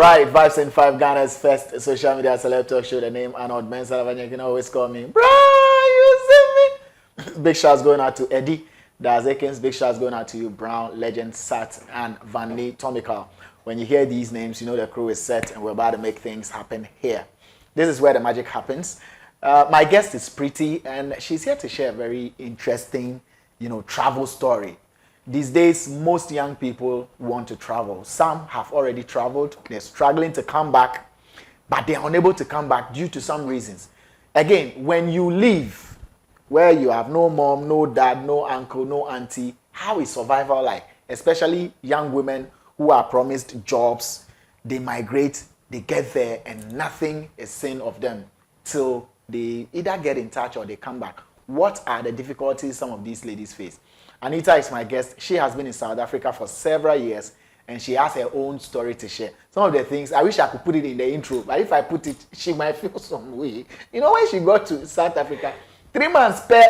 Right, Vibes and Five Ghana's first social media celeb talk show. The name Arnold, Elavanyo. You can always call me, bro. You see me? Big shouts going out to Eddie, Daz Akins. Big shouts going out to you, Brown, Legend, Sat, and Vanley Tomical. When you hear these names, you know the crew is set and we're about to make things happen here. This is where the magic happens. My guest is Pretty, and she's here to share a very interesting, travel story. These days, most young people want to travel. Some have already traveled. They're struggling to come back, but they're unable to come back due to some reasons. Again, when you leave where you have no mom, no dad, no uncle, no auntie, how is survival like? Especially young women who are promised jobs. They migrate, they get there, and nothing is seen of them till they either get in touch or they come back. What are the difficulties some of these ladies face? Anita is my guest. She has been in South Africa for several years, and she has her own story to share. Some of the things, I wish I could put it in the intro, but if I put it, she might feel some way. When she got to South Africa, 3 months per,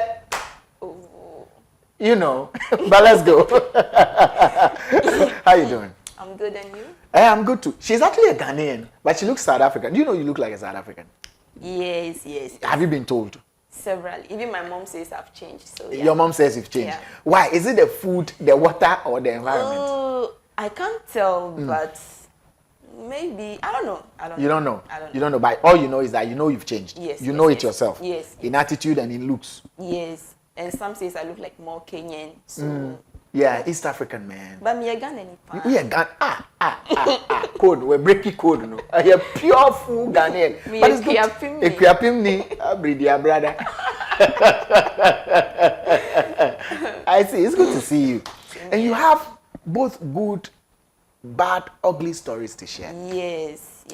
but let's go. How you doing? I'm good, and you? I'm good too. She's actually a Ghanaian, but she looks South African. Do you know you look like a South African? Yes. Have you been told? Several. Even my mom says I've changed. So yeah. Your mom says you've changed. Yeah. Why? Is it the food, the water, or the environment? I can't tell, but maybe I don't know. You don't know. I don't know. You don't know. But all you know is that you've changed. Yes. You know it yourself. Yes. In attitude and in looks. Yes. And some says I look like more Kenyan. So. Yeah, East African man. But me a Ghanaian. We are Ghanaian. Code. We're breaking code. No. I am pure full Ghanaian. Me but it's good. Brother. I see. It's good to see you. And you have both good, bad, ugly stories to share. Yes.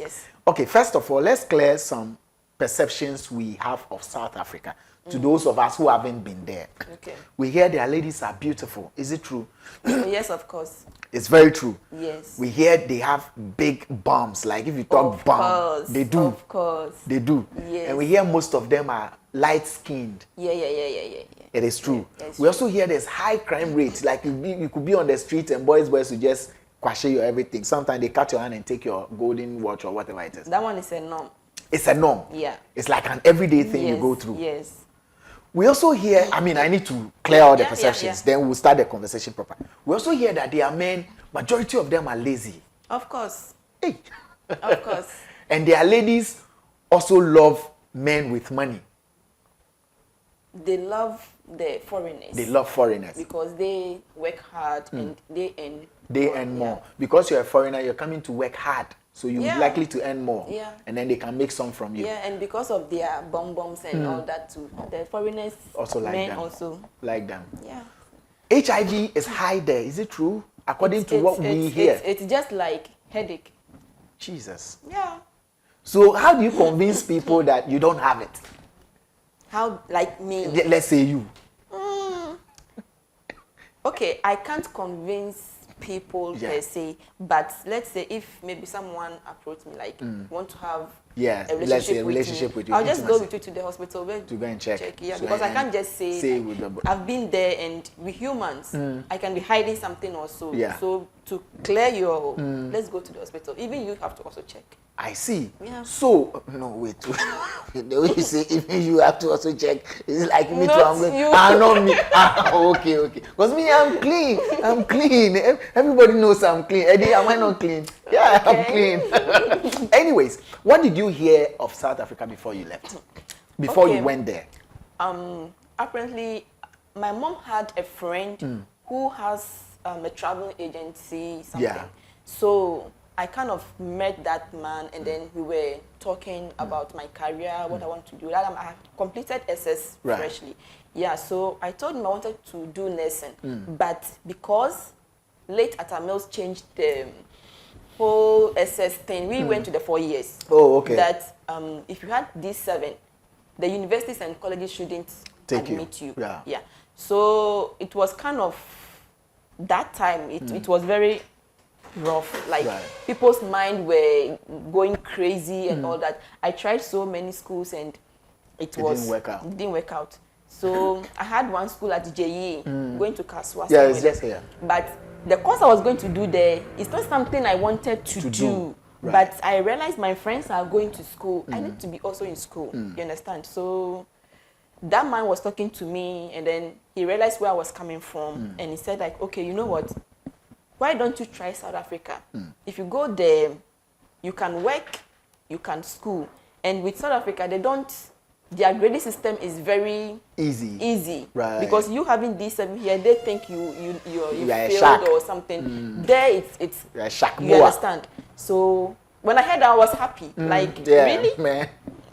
Okay, first of all, let's clear some perceptions we have of South Africa. To those of us who haven't been there. Okay. We hear their ladies are beautiful. Is it true? Yes, of course. It's very true. Yes. We hear they have big bums. Like if you talk bum, they do. Of course. They do. Yes. And we hear most of them are light-skinned. Yeah. It is true. Yeah, we also hear there's high crime rates. Like you could be on the street and boys will just kwashe your everything. Sometimes they cut your hand and take your golden watch or whatever it is. That one is a norm. It's a norm. Yeah. It's like an everyday thing you go through. Yes. We also hear, I need to clear all the perceptions, then we'll start the conversation proper. We also hear that they are men, majority of them are lazy. Of course. Hey. Of course. And their ladies also love men with money. They love the foreigners. They love foreigners. Because they work hard and they earn more. Yeah. Because you're a foreigner, you're coming to work hard. So you're likely to earn more. Yeah. And then they can make some from you. Yeah, and because of their bombs and all that too. The foreigners also like men them. Also like them. Yeah. HIV is high there. Is it true? According to what we hear. It's just like headache. Jesus. Yeah. So how do you convince people that you don't have it? How, like me? Let's say you. Okay, I can't convince people per se, but let's say if maybe someone approached me like want to have a relationship with you, I'll just go with you to the hospital to go and check. Yeah, because I can't just say with the I've been there, and with humans I can be hiding something also. Yeah. So to clear your let's go to the hospital. Even you have to also check. I see. Yeah. So no wait. The way you say even you have to also check, it's like me too. I'm going. You. Not me. Okay. Because me, I'm clean. Everybody knows I'm clean. Eddie, am I not clean? Yeah, okay. I'm clean. Anyways, what did you hear of South Africa before you left? Before you went there? Apparently, my mom had a friend who has a travel agency. Something. Yeah. So I kind of met that man, and then we were talking about my career, what I want to do. I had completed SS freshly. Yeah, so I told him I wanted to do nursing, but because late at our meals changed the whole SS thing, we went to the 4 years. Oh, okay. That if you had D7, the universities and colleges shouldn't admit you. Yeah. So it was kind of that time. It was very rough. Like people's mind were going crazy and all that. I tried so many schools and it didn't work out. So I had one school at JE, going to Kaswa. Yeah, it's just here. But the course I was going to do there is not something I wanted to do. But I realized my friends are going to school. I need to be also in school. You understand? So that man was talking to me, and then he realized where I was coming from, and he said like, okay, you know what? Why don't you try South Africa? If you go there, you can work, you can school. And with South Africa, their grading system is very easy. Right. Because you having D7 here, they think you failed or something. There it's you're a shark. You understand? So when I heard that, I was happy. Really? Man.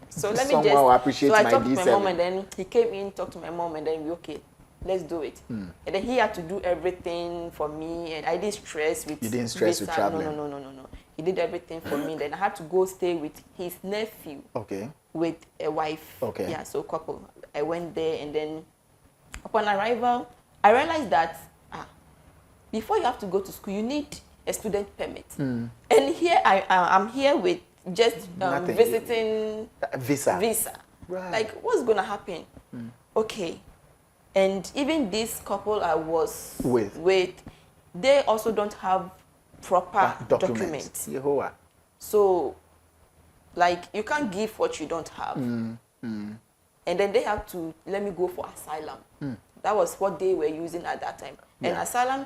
So let me appreciate so I my talked D7. to my mom, and then he came in, talked to my mom, and then we okay, let's do it. And then he had to do everything for me, and I didn't stress with. You didn't stress with traveling. No. He did everything for me. Then I had to go stay with his nephew. Okay. With a wife. Okay. Yeah, so couple. I went there, and then upon arrival, I realized that before you have to go to school, you need a student permit. And here I'm here with just visiting visa. Right. Like, what's gonna happen? Okay. And even this couple I was with, they also don't have proper documents. So, like, you can't give what you don't have. And then they have to let me go for asylum. That was what they were using at that time. And asylum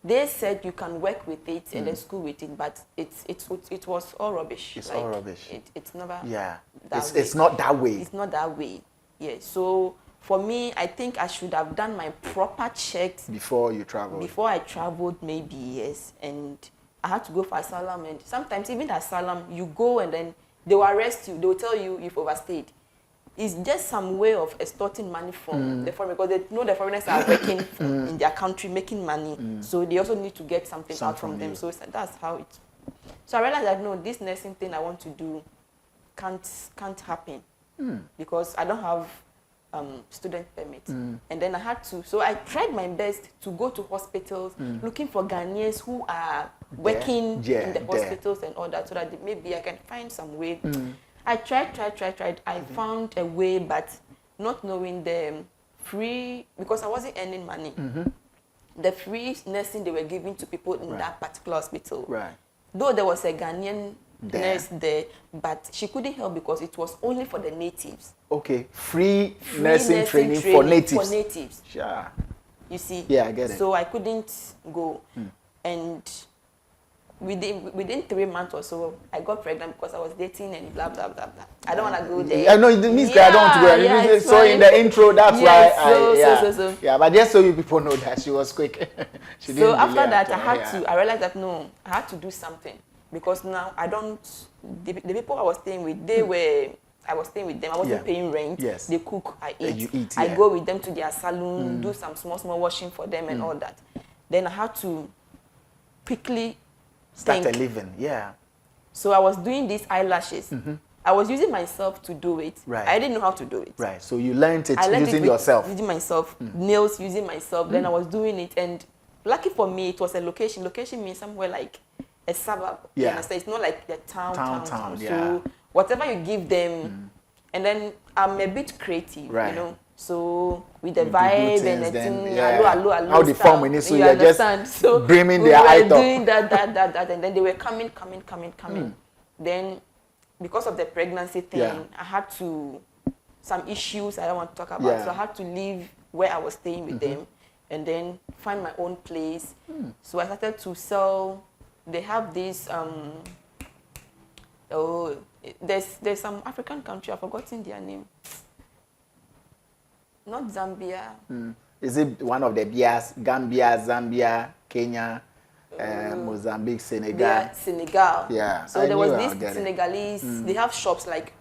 they said you can work with it and then school with it, but it was all rubbish. It's all rubbish. It's never. Yeah. It's not that way. It's not that way. Yeah. So for me, I think I should have done my proper checks before you traveled. Before I traveled, maybe yes, and I had to go for asylum. And sometimes even the asylum, you go and then they will arrest you. They will tell you you've overstayed. It's just some way of extorting money from the foreign, because they know the foreigners are working in their country, making money. So they also need to get something out from them. So that's how it. So I realized that no, this nursing thing I want to do can't happen because I don't have student permit. And then I had to. So I tried my best to go to hospitals looking for Ghanaians who are working in the hospitals and all that, so that maybe I can find some way. I tried. I found a way, but not knowing the free, because I wasn't earning money. The free nursing they were giving to people in that particular hospital. Though there was a Ghanaian nurse there, but she couldn't help because it was only for the natives. Okay, free nursing training for natives. For natives. Sure. You see? Yeah, I get it. So I couldn't go. And within 3 months or so, I got pregnant because I was dating and blah, blah, blah, blah. I don't want to go there. I know it means I don't want to go there. So in the intro, that's why so. Yeah, but just so you people know that she was quick. She didn't so after that, I realized that no, I had to do something. Because now the people I was staying with, I was staying with them. I wasn't paying rent. Yes. They cook, I eat. You eat, I go with them to their salon, do some small washing for them and all that. Then I had to quickly start a living, So I was doing these eyelashes. I was using myself to do it. I didn't know how to do it. So you learned it using yourself. Using myself, nails, using myself. Then I was doing it, and lucky for me, it was a location. Location means somewhere like a suburb. It's not like the town. So whatever you give them, and then I'm a bit creative, you know. So with the vibe and the thing, how the form in it, so you're just bringing their item. Doing that, and then they were coming. Then because of the pregnancy thing, I had some issues I don't want to talk about. So I had to leave where I was staying with them, and then find my own place. So I started to sell. They have this there's some African country, I've forgotten their name. Not Zambia. Is it one of the bias? Gambia, Zambia, Kenya, Mozambique, Senegal. Senegal. Yeah. So there was this Senegalese. They have shops like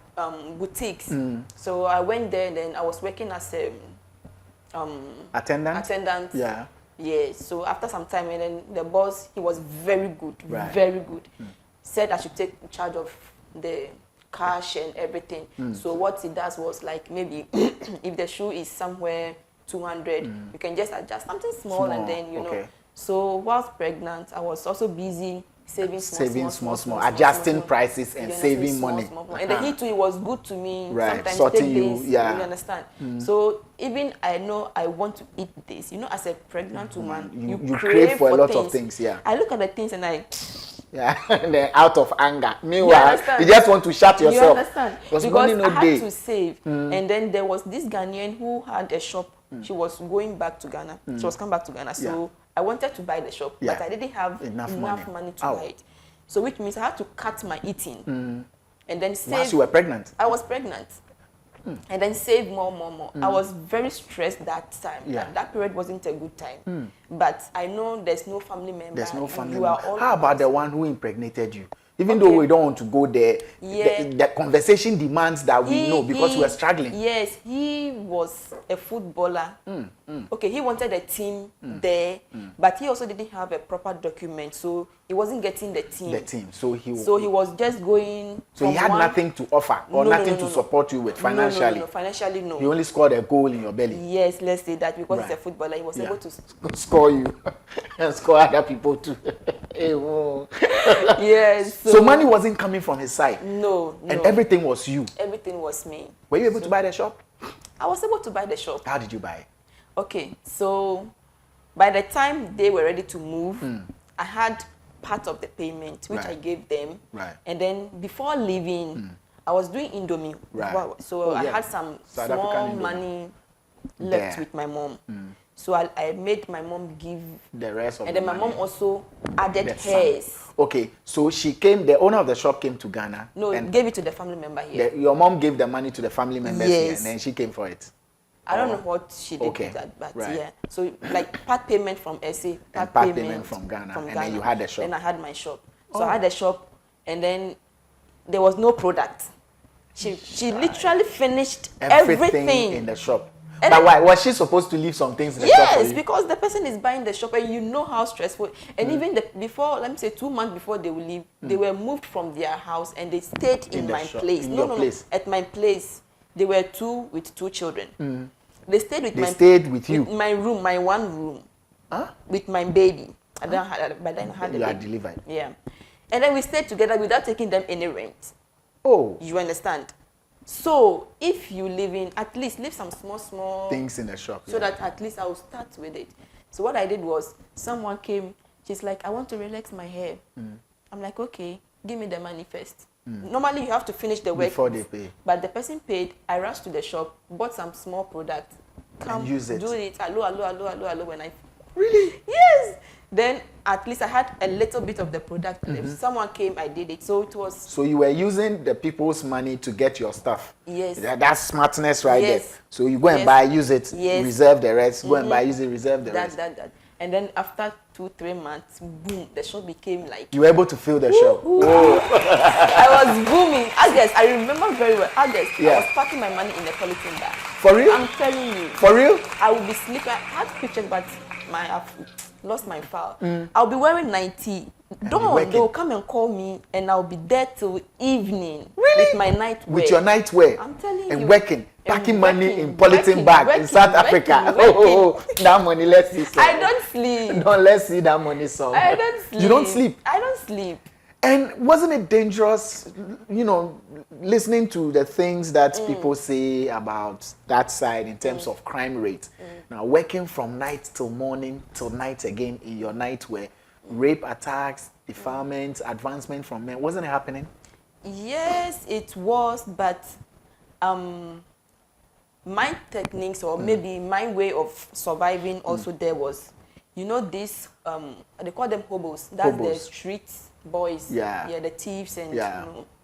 boutiques. So I went there, and then I was working as a attendant. Yeah. Yeah. So after some time, and then the boss, he was very good, very good. Said I should take charge of the cash and everything. So what he does was like, maybe if the shoe is somewhere 200, you can just adjust something small and then you know. So whilst pregnant, I was also busy saving small, adjusting prices and saving money. And then he too, it was good to me. Sometimes sorting take you, this, you understand. So even I know I want to eat this. You know, as a pregnant woman, you crave for a lot of things. I look at the things and Yeah, and then out of anger. Meanwhile, you just want to shut yourself. You understand? Because I had to save. And then there was this Ghanaian who had a shop. She was going back to Ghana. She was coming back to Ghana. So I wanted to buy the shop, but I didn't have enough money to buy it. So which means I had to cut my eating. And then save. Once you were pregnant? I was pregnant. And then save more. I was very stressed that time. That period wasn't a good time. But I know there's no family member. There's no family member. How about the one who impregnated you? Even though we don't want to go there, the conversation demands that we know because we're struggling. Yes, he was a footballer. Okay, he wanted a team there, but he also didn't have a proper document, so he wasn't getting the team. So he was just going. So he had nothing to offer or nothing to support you with financially. No, financially no. He only scored a goal in your belly. Yes, let's say that because he's a footballer, he was able to score you and score other people too. Yes. So money wasn't coming from his side. No. And everything was you. Everything was me. Were you able to buy the shop? I was able to buy the shop. How did you buy it? Okay, so by the time they were ready to move, I had part of the payment which I gave them. Right. And then before leaving, I was doing Indomie. Right. So I had some small money left with my mom. So I made my mom give the rest of and then my mom also added hers. Okay, so she came, the owner of the shop came to Ghana. No, and gave it to the family member here. Your mom gave the money to the family members here and then she came for it. I don't know what she did with that, but yeah. So like part payment from SA, part payment from Ghana, and then you had the shop. Then I had my shop. So I had the shop, and then there was no product. She literally finished everything in the shop. And but why was she supposed to leave some things in the shop for you? Yes, because the person is buying the shop, and you know how stressful. And even before, let me say 2 months before they will leave, they were moved from their house and they stayed in my place. No, at my place. They were with two children. They stayed with you? With my room, my one room. Huh? With my baby. By then I had the baby. Had delivered. Yeah. And then we stayed together without taking them any rent. Oh. You understand? So if you at least leave some small things in the shop. So that at least I will start with it. So what I did was, someone came, she's like, I want to relax my hair. I'm like, okay, give me the money first. Normally you have to finish the work before they pay. But the person paid. I rushed to the shop, bought some small product. Come use it. Do it. Hello. When I really? Yes. Then at least I had a little bit of the product. If someone came, I did it. So it was. So you were using the people's money to get your stuff. Yes. That's smartness there. So you go and buy, use it, reserve the rest. Go and buy, use it, reserve the rest. And then after 2-3 months, boom, the shop became like... You were able to fill the shop. Oh. I was booming. August, I remember very well. August, I was packing my money in a polythene bag. For real? I'm telling you. For real? I would be sleeping. I had pictures, but I've lost my file. I'll be wearing 90. They'll come and call me, and I'll be there till evening. Really? With my nightwear. With your nightwear? I'm telling you. And working. Packing money in polythene bag in South Africa. Oh, that money, let's see. I don't sleep. Let's see that money, son. I don't sleep. You don't sleep? I don't sleep. And wasn't it dangerous, listening to the things that people say about that side in terms of crime rate? Now, working from night till morning till night again in your nightwear, rape attacks, defilement, advancement from men, wasn't it happening? Yes, it was, but my techniques or maybe my way of surviving also there was, this, they call them hobos. That's the street boys. Yeah, the thieves and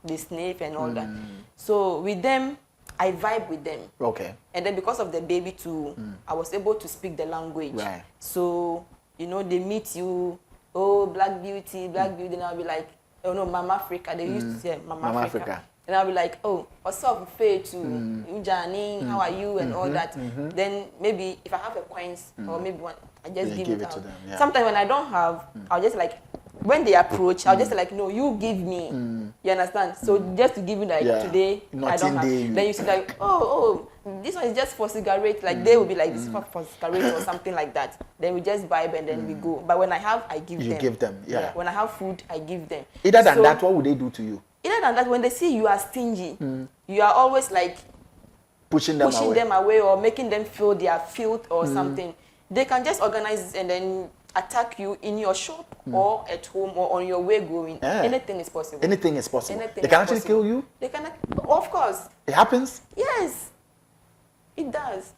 the snake and all that. So with them, I vibe with them. Okay. And then because of the baby too, I was able to speak the language. Right. So, they meet you, oh, black beauty, and I'll be like, oh no, Mama Africa. They used to say Mama Africa. And I'll be like, oh, what's up, Faye, to Ujani, how are you, and all that. Then maybe if I have a coins, or maybe one, I just give it out. To them, Sometimes when I don't have, I'll just like, when they approach, I'll just like, no, you give me. You understand? So just to give you like, today, I don't have. Then you see like, oh, this one is just for cigarette. Like they will be like, this is for cigarette or something like that. Then we just vibe and then we go. But when I have, I give them. You give them, When I have food, I give them. Either than that, what would they do to you? Either than that, when they see you are stingy, you are always like pushing them away or making them feel their filth or something. They can just organize and then attack you in your shop or at home or on your way going. Anything is possible. Anything is possible. They can actually kill you? They can, of course. It happens? Yes. It does.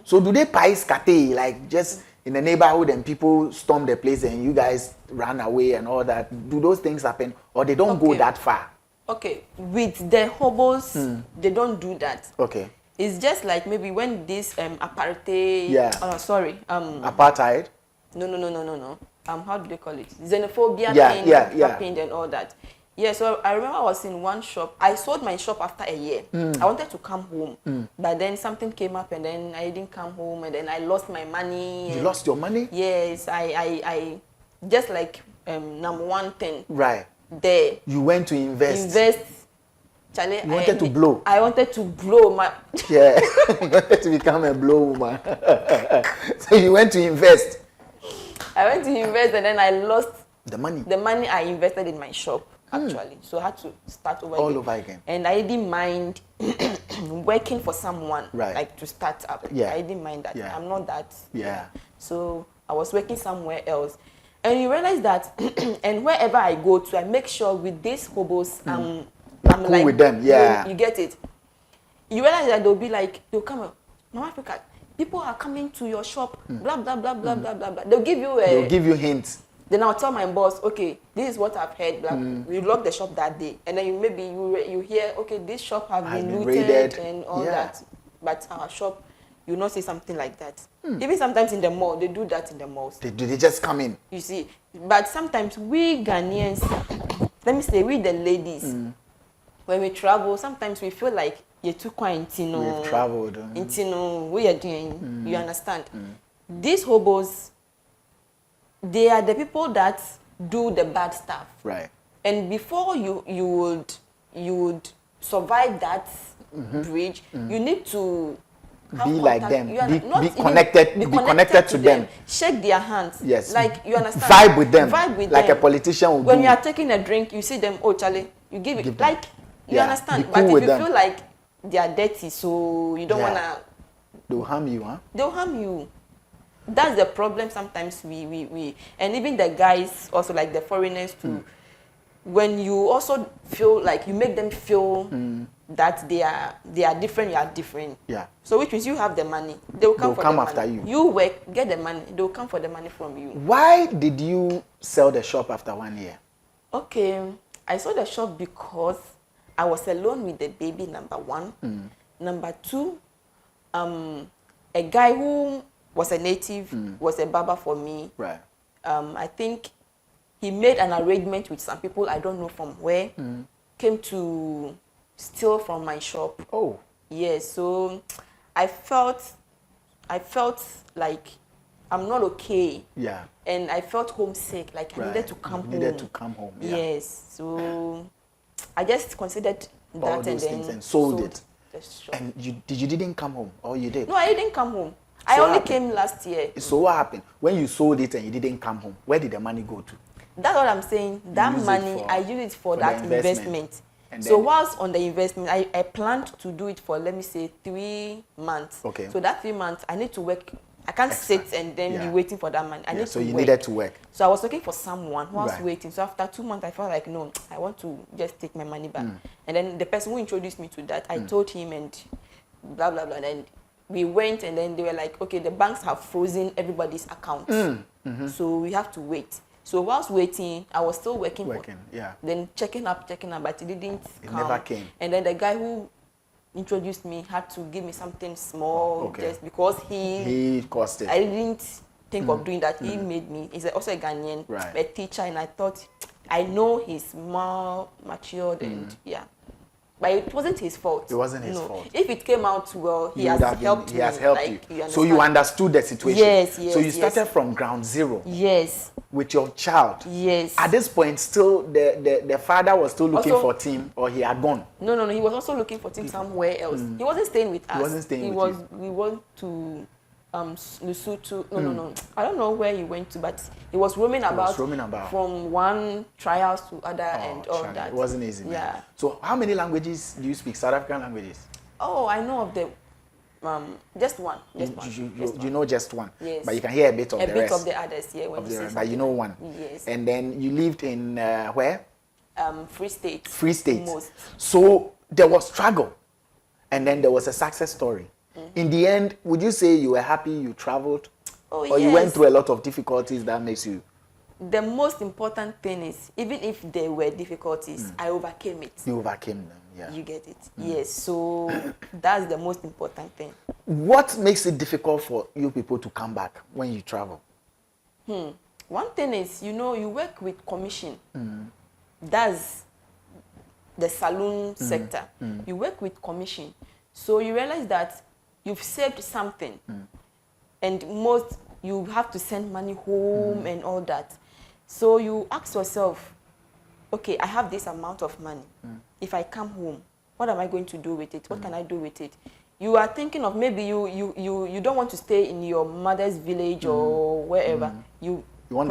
So do they pies kate, like just in the neighborhood and people storm the place and you guys run away and all that? Do those things happen or they don't go that far? Okay, with the hobos, they don't do that. Okay. It's just like maybe when this apartheid. Apartheid. No. How do they call it? Xenophobia thing happened and all that. Yeah, so I remember I was in one shop. I sold my shop after a year. I wanted to come home, but then something came up and then I didn't come home and then I lost my money. You lost your money? Yes, I just like number one thing. Right. There. You went to invest. Charlie, you wanted to blow. I wanted to blow my. Yeah, you wanted to become a blow woman. So you went to invest. I went to invest and then I lost the money. The money I invested in my shop actually. So I had to start over over again. And I didn't mind working for someone like to start up. Yeah. I didn't mind that. I'm not that. Yeah. So I was working somewhere else. And you realize that and wherever I go to, I make sure with these hobos I'm cool like with them, you get it. You realize that they'll be like, they'll come up, Mama Africa, people are coming to your shop, blah blah blah blah blah blah blah. They'll give you hints. Then I'll tell my boss, okay, this is what I've heard. Blah, we locked the shop that day, and then you hear, okay, this shop has been looted raided. And all that, but our shop, you not say something like that. Even sometimes in the mall, they do that in the malls. They just come in. You see, but sometimes we Ghanaians, let me say, we the ladies. When we travel, sometimes we feel like you're too quiet, We've traveled. We are doing, you understand? These hobos, they are the people that do the bad stuff. Right. And before you would survive that bridge, you need to be like them. Be connected to them. Shake their hands. Yes. Like, you understand? Vibe with them. Like a politician would when do. you are taking a drink, you see them, oh Charlie, you give it. Like, you understand? Cool, but if you them. feel like they are dirty, so you don't wanna. They'll harm you, huh? They'll harm you. That's the problem. Sometimes we and even the guys also, like the foreigners too. When you also feel like you make them feel that they are different, you are different. Yeah. So which means you have the money, they'll come after money. you. You work, get the money, they'll come for the money from you. Why did you sell the shop after 1 year? Okay, I sold the shop because I was alone with the baby, number one. Number two, a guy who was a native was a barber for me. Right. I think he made an arrangement with some people, I don't know from where, came to steal from my shop. Oh. Yes, so I felt like I'm not okay. Yeah. And I felt homesick, like I needed to come home. Needed to come home. Yeah. Yes, so I just considered that all those and things then and sold it. The shop. And you didn't come home, or you did? No, I didn't come home. I only came last year. So what happened when you sold it and you didn't come home? Where did the money go to? That's what I'm saying. That money, I use it for that investment. So whilst on the investment, I planned to do it for, let me say, 3 months. Okay. So that 3 months, I need to work. I can't sit and then be waiting for that money. I need to work. So you needed to work. So I was looking for someone who was waiting. So after 2 months, I felt like, no, I want to just take my money back. And then the person who introduced me to that, I told him and blah, blah, blah. And then we went and then they were like, okay, the banks have frozen everybody's accounts. So we have to wait. So whilst waiting, I was still working. Then checking up, but it didn't come. Never came. And then the guy who introduced me had to give me something small just because he cost it. I didn't think of doing that. He made me. He's also a Ghanaian, a teacher, and I thought I know he's more matured and but it wasn't his fault. It wasn't his fault. If it came out well, he has helped me. He has helped you. So you understood the situation. Yes. So you started from ground zero. Yes. With your child. Yes. At this point, still the father was still looking for Tim, or he had gone. No. He was also looking for Tim somewhere else. He wasn't staying with us. He wasn't staying with you. We went to Lesotho. No. I don't know where he went to, but he was roaming about from one trials to other and all that. It wasn't easy. Man. Yeah. So how many languages do you speak? South African languages? Oh, I know of the Just one. You know just one. Yes. But you can hear a bit of the rest. A bit of the others, yeah. When you say but you know one. Yes. And then you lived in where? Free State. Free State. Most. So there was struggle, and then there was a success story. In the end, would you say you were happy you traveled? Oh, or you went through a lot of difficulties that makes you? The most important thing is, even if there were difficulties, I overcame it. You overcame them, yeah. You get it? Yes, so that's the most important thing. What makes it difficult for you people to come back when you travel? One thing is, you know, you work with commission. That's the saloon sector. You work with commission. So you realize that you've saved something. And most, you have to send money home and all that. So you ask yourself, okay, I have this amount of money. If I come home, what am I going to do with it? What can I do with it? You are thinking of maybe you don't want to stay in your mother's village or wherever. You want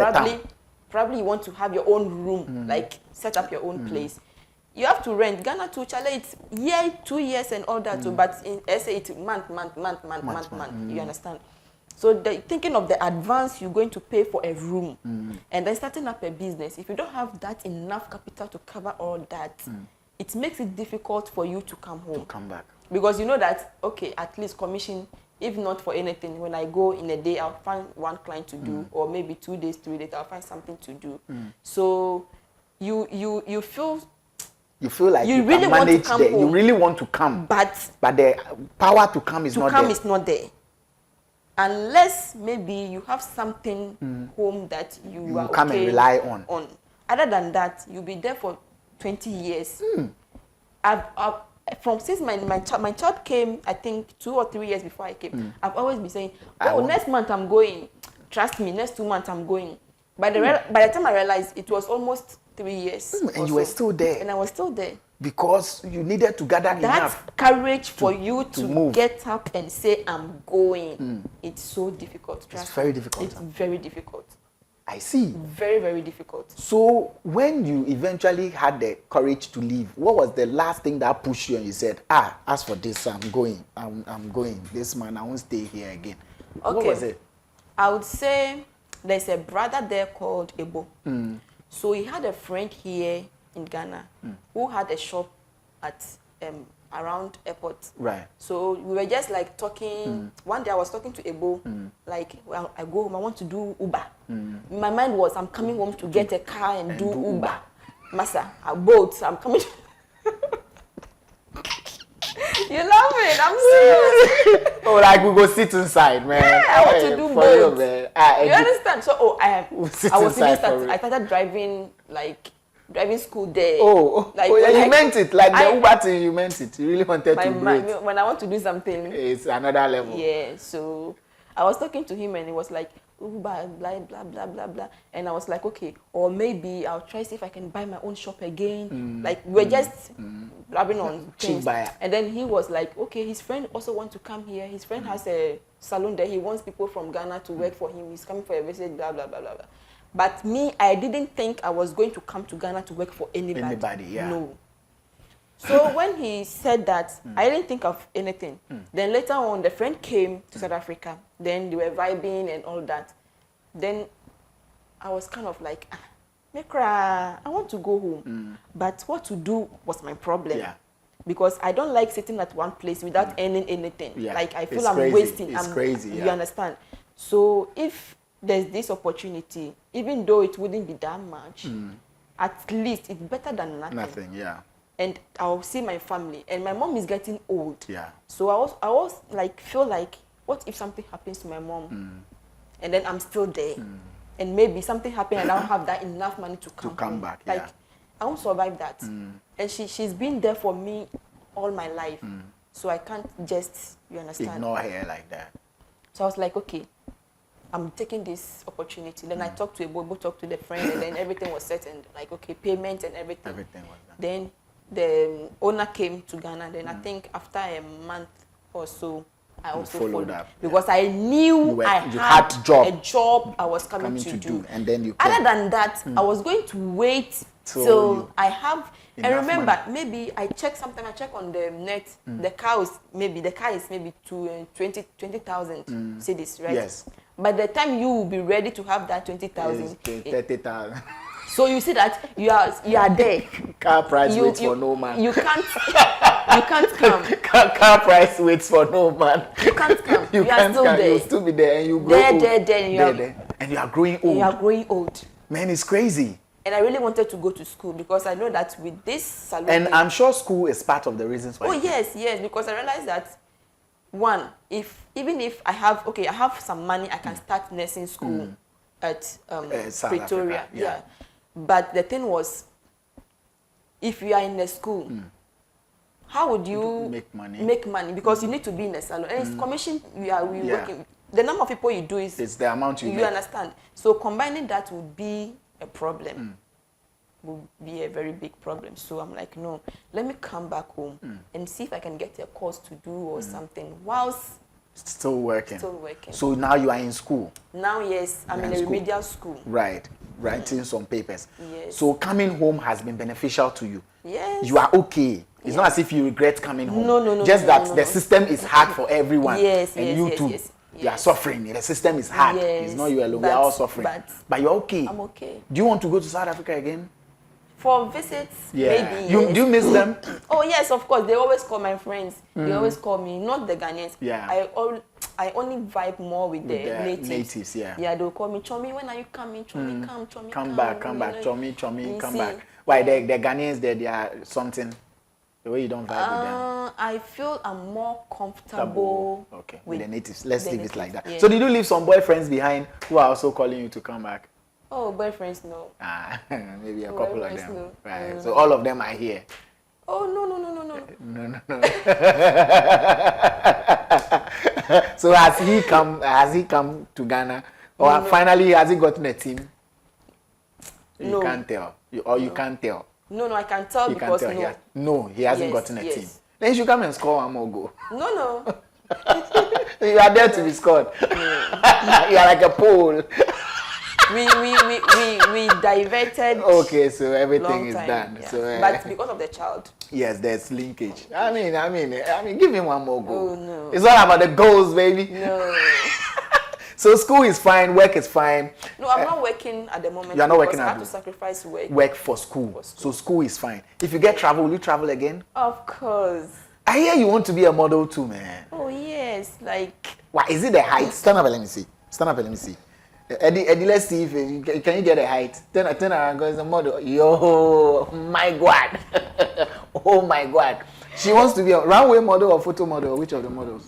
probably you want to have your own room, like set up your own place. You have to rent. Ghana to Chile, it's year, 2 years and all that. So, but in SA, it's month. You understand? So thinking of the advance you're going to pay for a room and then starting up a business, if you don't have that enough capital to cover all that, it makes it difficult for you to come home. To come back. Because you know that, okay, at least commission, if not for anything, when I go in a day, I'll find one client to do, or maybe 2 days, 3 days, I'll find something to do. So you feel... You feel like you really want to come home. You really want to come. But the power to come is not there. To come is not there. Unless maybe you have something home that you are come and rely on. Other than that, you'll be there for 20 years. Since my child came, I think 2 or 3 years before I came, I've always been saying, next month I'm going. Trust me, next 2 months I'm going. By the time I realized, it was almost 3 years. And you were still there. And I was still there. Because you needed to gather enough. That courage for you to get up and say, I'm going. It's so difficult. It's very difficult. It's very difficult. I see. Very, very difficult. So when you eventually had the courage to leave, what was the last thing that pushed you and you said, as for this, I'm going. I'm going. This man, I won't stay here again. Okay. What was it? I would say there's a brother there called Ebo. So he had a friend here in Ghana who had a shop at around airport. Right. So we were just like talking. One day I was talking to Ebo, like, well, I go home, I want to do Uber. My mind was, I'm coming home to get a car and do Uber. Massa, a boat, I'm coming. You love it, I'm serious. Oh, like we go sit inside, man. Yeah, I want to do both. You understand? So, I started driving school there. You meant it. Like the Uber thing, you meant it. You really wanted to do it. When I want to do something, it's another level. Yeah, so I was talking to him and he was like, Uber, blah, blah, blah, blah, blah. And I was like, okay, or maybe I'll try see if I can buy my own shop again. Like, we're just blabbing on things. And then he was like, okay, his friend also wants to come here. His friend has a salon there. He wants people from Ghana to work for him. He's coming for a visit, blah, blah, blah, blah, blah. But me, I didn't think I was going to come to Ghana to work for anybody. No. So when he said that, I didn't think of anything. Then later on, the friend came to South Africa. Then they were vibing and all that. Then I was kind of like, Mekra, I want to go home. But what to do was my problem. Yeah. Because I don't like sitting at one place without earning anything. Yeah. Like, I feel I'm wasting. It's crazy. You understand? So if there's this opportunity, even though it wouldn't be that much, at least it's better than nothing. And I'll see my family. And my mom is getting old. Yeah. So I was like, feel like, what if something happens to my mom? And then I'm still there. And maybe something happened and I don't have that enough money to come back. Like, I won't survive that. And she's been there for me all my life. So I can't just, you understand? Ignore her like that. So I was like, okay, I'm taking this opportunity. Then I talked to Ebo talked to the friend, and then everything was set and like, okay, payment and everything. Everything was done. Then the owner came to Ghana. Then I think after a month or so, I also followed up because I knew I had a job I was coming to do. And then you other than that, I was going to wait till I have. And remember, maybe I check on the net. The car is maybe 20,000 cedis, right? Yes. By the time you will be ready to have that 20,000, 30,000. So you see that you are there. Car price waits for no man. You can't come. Car price waits for no man. You can't come. You are still there. You'll still be there and you grow old. And you are growing old. You are growing old. Man, it's crazy. And I really wanted to go to school because I know that with this salon. And I'm sure school is part of the reasons why. Oh yes, because I realized that even if I have some money, I can start nursing school at Pretoria. Yeah. But the thing was, if you are in a school, how would you make money? Because you need to be in a salon. And it's commission, we working. The number of people you do is... It's the amount you understand. So combining that would be a problem. Would be a very big problem. So I'm like, no, let me come back home and see if I can get a course to do or something whilst... Still working. So now you are in school? Now, yes. I'm in a remedial school. Right. Writing some papers. Yes. So coming home has been beneficial to you. Yes. You are okay. It's not as if you regret coming home. No. Just that the system is hard for everyone. Yes. And you too. You are suffering. The system is hard. Yes. It's not you alone. We are all suffering. But you're okay. I'm okay. Do you want to go to South Africa again? For visits, maybe. Do you miss them? Oh yes, of course. They always call my friends. They always call me, not the Ghanaians. Yeah. I only vibe more with the natives. Yeah. Yeah, they'll call me Chomi. When are you coming? Chomi, come. Come back. Chomi, come back. Why the Ghanaians they are something. The way you don't vibe with them. I feel I'm more comfortable. Okay. With the natives. Let's leave it like that. Yeah. So did you leave some boyfriends behind who are also calling you to come back? Oh, boyfriends, no. Maybe a couple of them. No. Right. So all of them are here. Oh, no. No. So has he come to Ghana? Or finally has he gotten a team? You can't tell. You can't tell. No, I can tell because he hasn't gotten a team. Then you should come and score one more goal. No. You are there to be scored. You are like a pole. We diverted. Okay, so everything is done. Yeah. So, but because of the child. Yes, there's linkage. I mean, give him one more goal. Oh no. It's all about the goals, baby. No. So school is fine, work is fine. No, I'm not working at the moment. You are not working I at have to sacrifice work. Work for school. So school is fine. If you get travel, will you travel again? Of course. I hear you want to be a model too, man. Oh yes, like. Why is it the height? Stand up and let me see. Eddie, let's see if can you get a height? Turn around, go as a model. Yo, my God. Oh my God. She wants to be a runway model or photo model. Which of the models?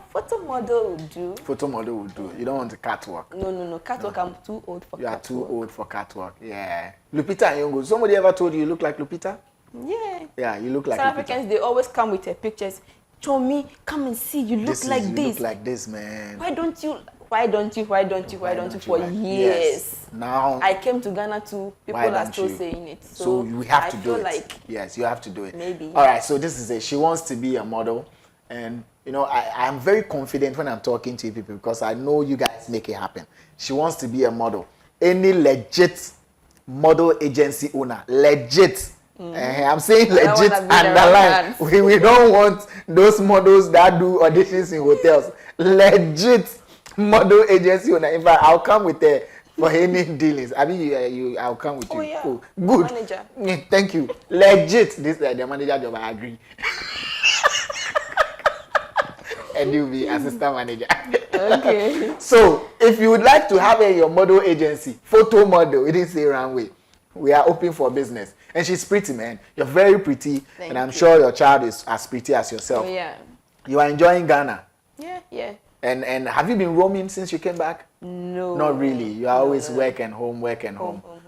Photo model would do. Photo model would do. You don't want a catwalk. No. Catwalk, I'm too old for catwalk. You are too old for catwalk. Yeah. Lupita Nyong'o. Somebody ever told you look like Lupita? Yeah. Yeah, you look like South Lupita. Africans, they always come with their pictures. Chomi, come and see. You look like this. You look like this, man. Why don't you for years? Yes. Now I came to Ghana too. People are still saying it. So we have to do it. Like yes, you have to do it. Maybe. All right, so this is it. She wants to be a model. And you know, I am very confident when I'm talking to you people because I know you guys make it happen. She wants to be a model. Any legit model agency owner, legit. I'm saying legit underline. We don't want those models that do auditions in hotels. Legit model agency owner. In fact, I'll come with her for any dealings. I mean, I'll come with you. Yeah. Oh, good. Manager. Thank you. Legit. This is the manager job. I agree. And you'll be assistant manager. Okay. So, if you would like to have your model agency, photo model, we didn't say runway. We are open for business. And she's pretty, man. You're very pretty. And I'm sure your child is as pretty as yourself. Oh, yeah. You are enjoying Ghana. Yeah. And have you been roaming since you came back? No. Not really. You are always work and home.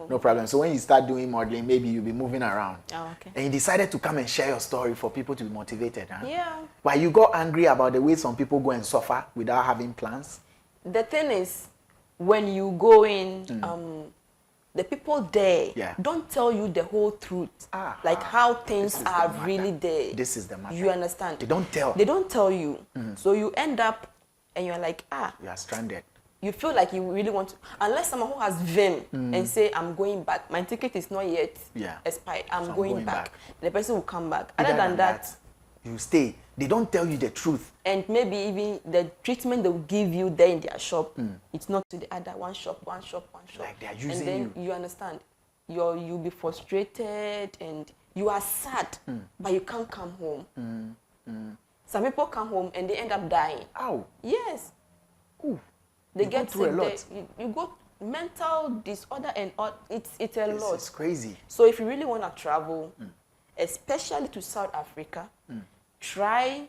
No problem. So when you start doing modeling, maybe you'll be moving around. Oh, okay. And you decided to come and share your story for people to be motivated, huh? Yeah. Why you got angry about the way some people go and suffer without having plans? The thing is, when you go in the people there don't tell you the whole truth, like how things are really there. This is the matter. You understand? They don't tell. They don't tell you. So you end up and you're like, you are stranded. You feel like you really want to, unless someone who has vim and say, I'm going back. My ticket is not yet expired. I'm going back. The person will come back. Other than that, you stay. They don't tell you the truth. And maybe even the treatment they will give you there in their shop, it's not to the other. One shop. Like they are using and then you understand. You'll be frustrated and you are sad, but you can't come home. Some people come home and they end up dying. Ow. Yes. Ooh. They get sick. You go mental disorder and all. It's a lot. It's crazy. So if you really want to travel, especially to South Africa, try,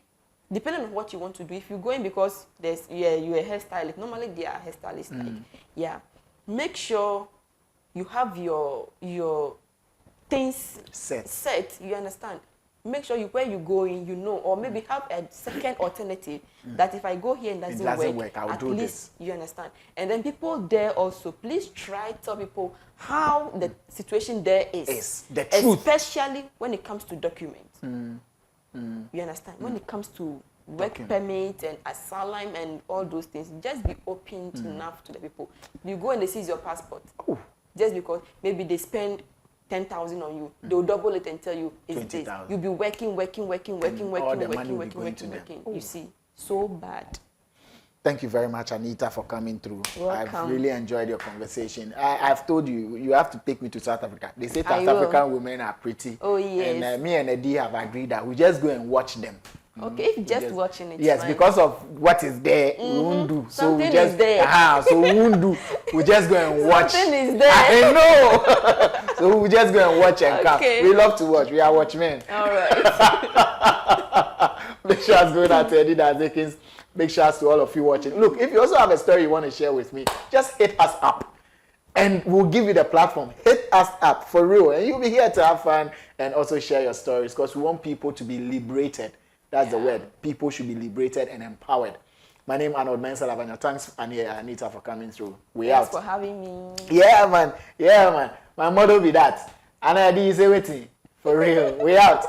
depending on what you want to do. If you're going because you're a hairstylist, normally they are hairstylists. Make sure you have your things set. You understand? Make sure where you going, or maybe have a second alternative that if I go here and it doesn't work, I'll do this. You understand? And then people there also, please try tell people how the situation there is. The truth. Especially when it comes to documents. You understand? When it comes to work permit and asylum and all those things, just be open enough to the people. You go and they seize your passport. Ooh. Just because maybe they spend 10,000 on you, they'll double it and tell you it's 20, this. You'll be working. You see, so bad. Thank you very much, Anita, for coming through. Welcome. I've really enjoyed your conversation. I've told you, you have to take me to South Africa. They say South African women are pretty. Oh, yes. And me and Eddie have agreed that we just go and watch them. Okay, if just watching it. Yes, fine. Because of what is there, we won't do. So Something we just, is there. So we won't do. We just go and watch. Something is there. I know. So we just go and watch and come. We love to watch. We are watchmen. All right. Big shouts going out to Eddie Dazekins. Big shouts to all of you watching. Look, if you also have a story you want to share with me, just hit us up. And we'll give you the platform. Hit us up for real. And you'll be here to have fun and also share your stories because we want people to be liberated. That's the word. People should be liberated and empowered. My name is Arnold Elavanyo. Thanks, Anita, for coming through. Thanks for having me. Yeah, man. My motto be that. And I did say waiting. For real. We out.